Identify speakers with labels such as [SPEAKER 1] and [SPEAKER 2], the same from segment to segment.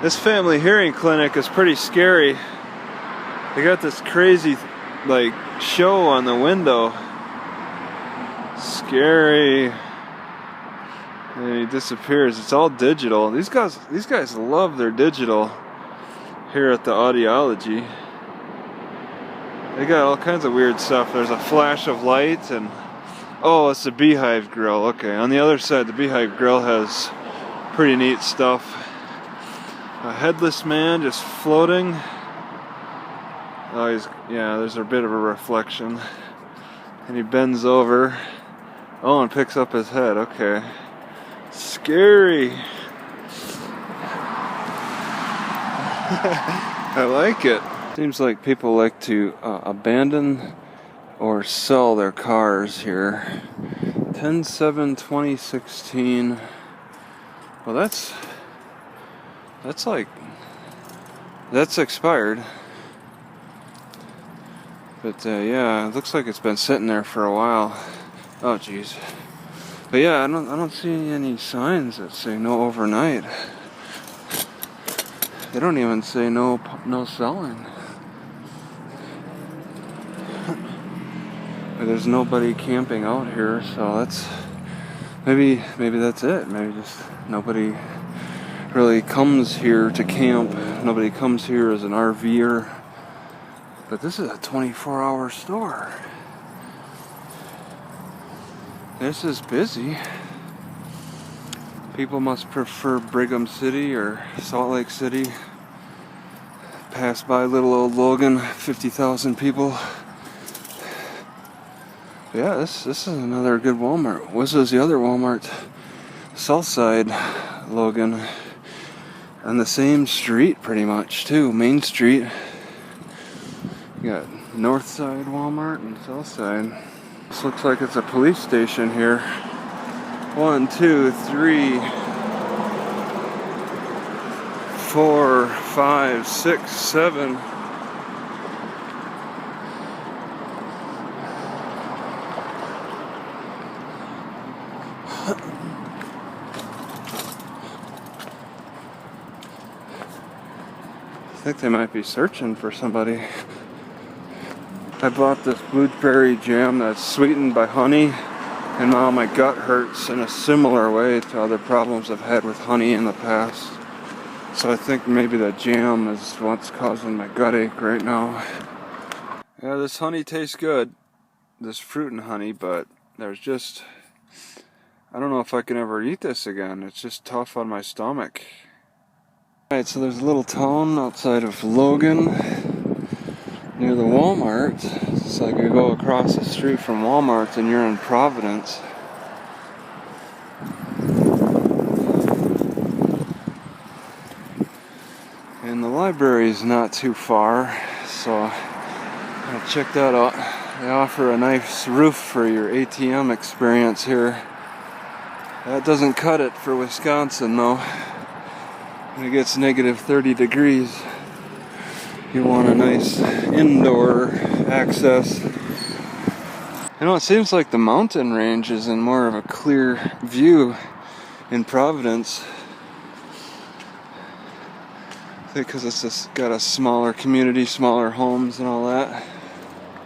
[SPEAKER 1] This family hearing clinic is pretty scary. They got this crazy like show on the window. Scary. And he disappears. It's all digital. These guys love their digital here at the audiology. They got all kinds of weird stuff. There's a flash of light and oh, it's the Beehive Grill. Okay, on the other side the Beehive Grill has pretty neat stuff. A headless man just floating. Oh, there's a bit of a reflection. And he bends over. Oh, and picks up his head. Okay. Scary. I like it. Seems like people like to abandon or sell their cars here. 10/7/2016. Well, that's expired. But yeah, it looks like it's been sitting there for a while. Oh geez. But yeah, I don't see any signs that say no overnight. They don't even say no selling. But there's nobody camping out here, so that's maybe that's it. Maybe just nobody really comes here to camp. Nobody comes here as an RVer. But this is a 24-hour store. This is busy. People must prefer Brigham City or Salt Lake City. Pass by little old Logan, 50,000 people. Yeah, this is another good Walmart. This is the other Walmart, Southside Logan, on the same street pretty much too, Main Street. You got Northside Walmart and Southside. This looks like it's a police station here. 1, 2, 3, 4, 5, 6, 7. I think they might be searching for somebody. I bought this blueberry jam that's sweetened by honey, and now my gut hurts in a similar way to other problems I've had with honey in the past. So I think maybe that jam is what's causing my gut ache right now. Yeah, this honey tastes good, this fruit and honey, but there's just, I don't know if I can ever eat this again. It's just tough on my stomach. Alright, so there's a little town outside of Logan, near the Walmart. It's like you go across the street from Walmart and you're in Providence. And the library is not too far, so I'll check that out. They offer a nice roof for your ATM experience here. That doesn't cut it for Wisconsin though. When it gets negative 30 degrees, you want a nice indoor access. You know, it seems like the mountain range is in more of a clear view in Providence. I think because it's just got a smaller community, smaller homes and all that.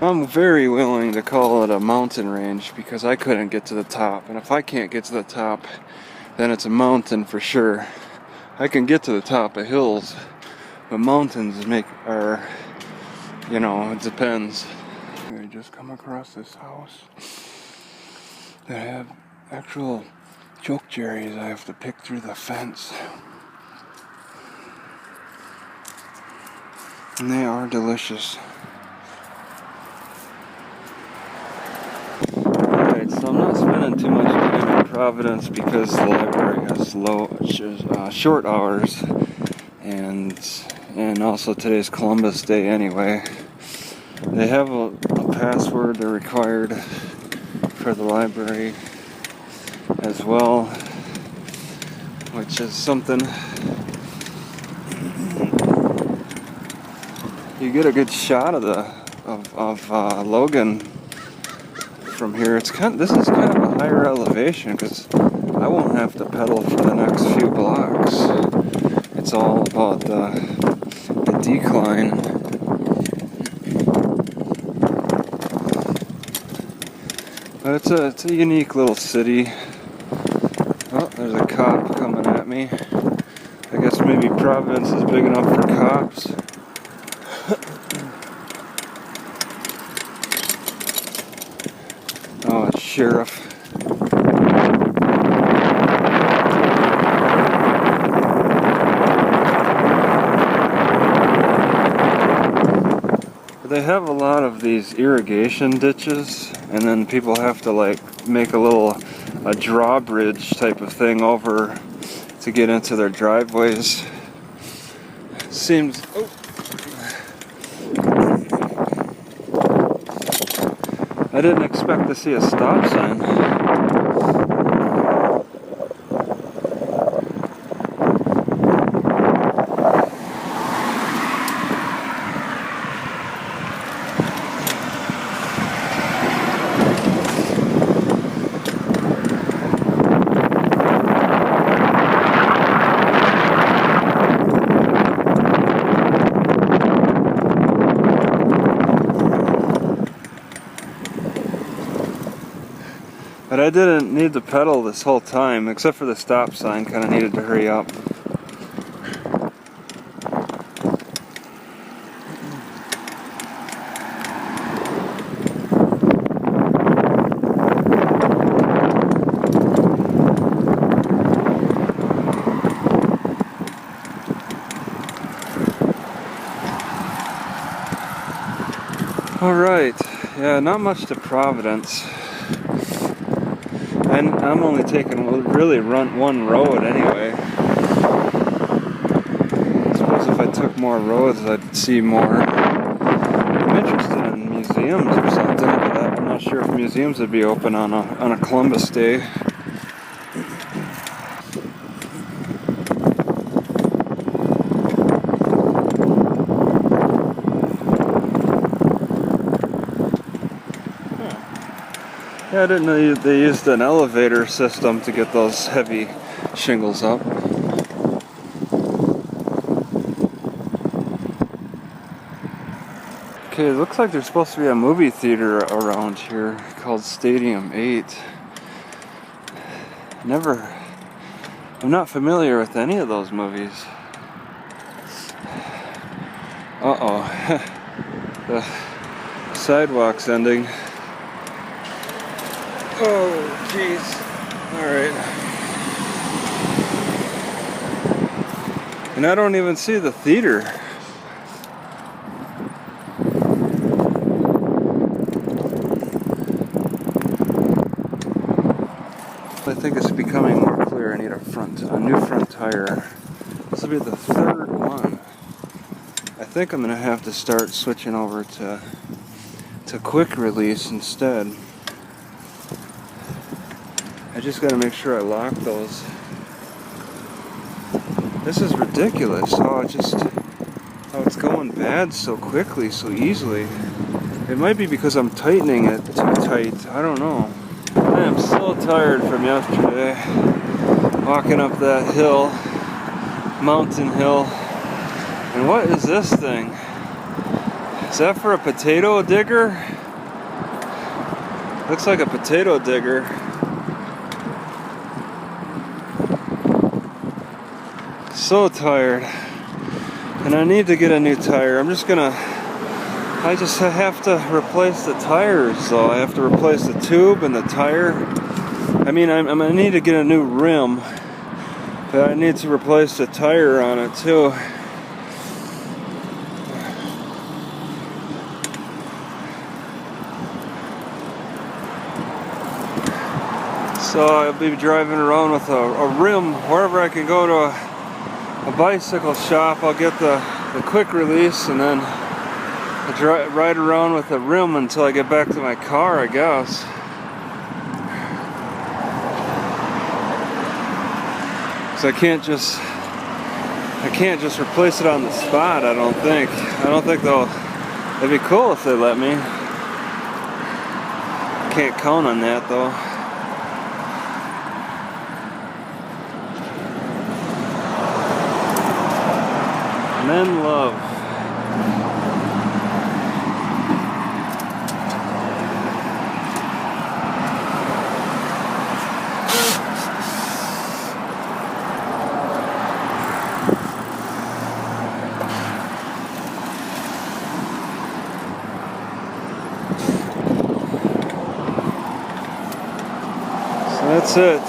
[SPEAKER 1] I'm very willing to call it a mountain range because I couldn't get to the top. And if I can't get to the top, then it's a mountain for sure. I can get to the top of hills, but mountains are, you know, it depends. I just come across this house that have actual choke cherries I have to pick through the fence. And they are delicious. Alright, so I'm not spending too much time in Providence because the library has short hours, and also today's Columbus Day anyway. They have a password they're required for the library as well, which is something. You get a good shot of Logan from here. This is kind of a higher elevation because I won't have to pedal for the next few blocks. it's all about the decline. But it's a unique little city. Oh, there's a cop coming at me. I guess maybe Providence is big enough for cops. Oh, it's sheriff. They have a lot of these irrigation ditches, and then people have to like make a drawbridge type of thing over to get into their driveways. Seems. Oh. I didn't expect to see a stop sign. But I didn't need to pedal this whole time, except for the stop sign. Kind of needed to hurry up. All right, yeah, not much to Providence. And I'm only taking really one road anyway. I suppose if I took more roads, I'd see more. I'm interested in museums or something, but I'm not sure if museums would be open on a Columbus Day. Yeah, I didn't know they used an elevator system to get those heavy shingles up. Okay, it looks like there's supposed to be a movie theater around here called Stadium 8. I'm not familiar with any of those movies. Uh-oh. The sidewalk's ending. Oh, jeez. Alright. And I don't even see the theater. I think it's becoming more clear. I need a new front tire. This will be the third one. I think I'm going to have to start switching over to quick release instead. I just gotta make sure I lock those. This is ridiculous. Oh, it's going bad so quickly, so easily. It might be because I'm tightening it too tight. I don't know. I am so tired from yesterday. Walking up that hill, mountain hill. And what is this thing? Is that for a potato digger? Looks like a potato digger. So tired, and I need to get a new tire. I have to replace the tires, so I have to replace the tube and the tire. I mean, I'm gonna need to get a new rim, but I need to replace the tire on it too. So I'll be driving around with a rim wherever I can go to a bicycle shop. I'll get the quick release, and then I'll ride around with a rim until I get back to my car, I guess. So I can't just replace it on the spot. I don't think it'd be cool if they let me. Can't count on that though. Men love. So that's it.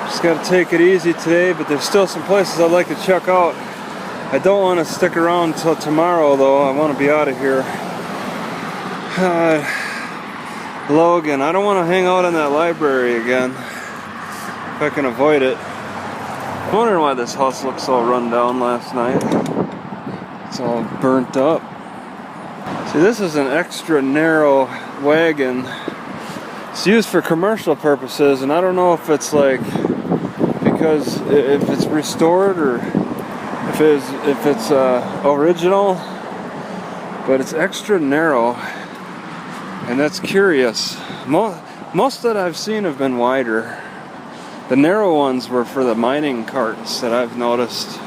[SPEAKER 1] Just got to take it easy today, but there's still some places I'd like to check out. I don't want to stick around until tomorrow though. I want to be out of here. Logan, I don't want to hang out in that library again if I can avoid it. I'm wondering why this house looks so run down last night. It's all burnt up. See, this is an extra narrow wagon. It's used for commercial purposes, and I don't know if it's like because if it's restored or if it's original, but it's extra narrow, and that's curious. Most that I've seen have been wider. The narrow ones were for the mining carts that I've noticed.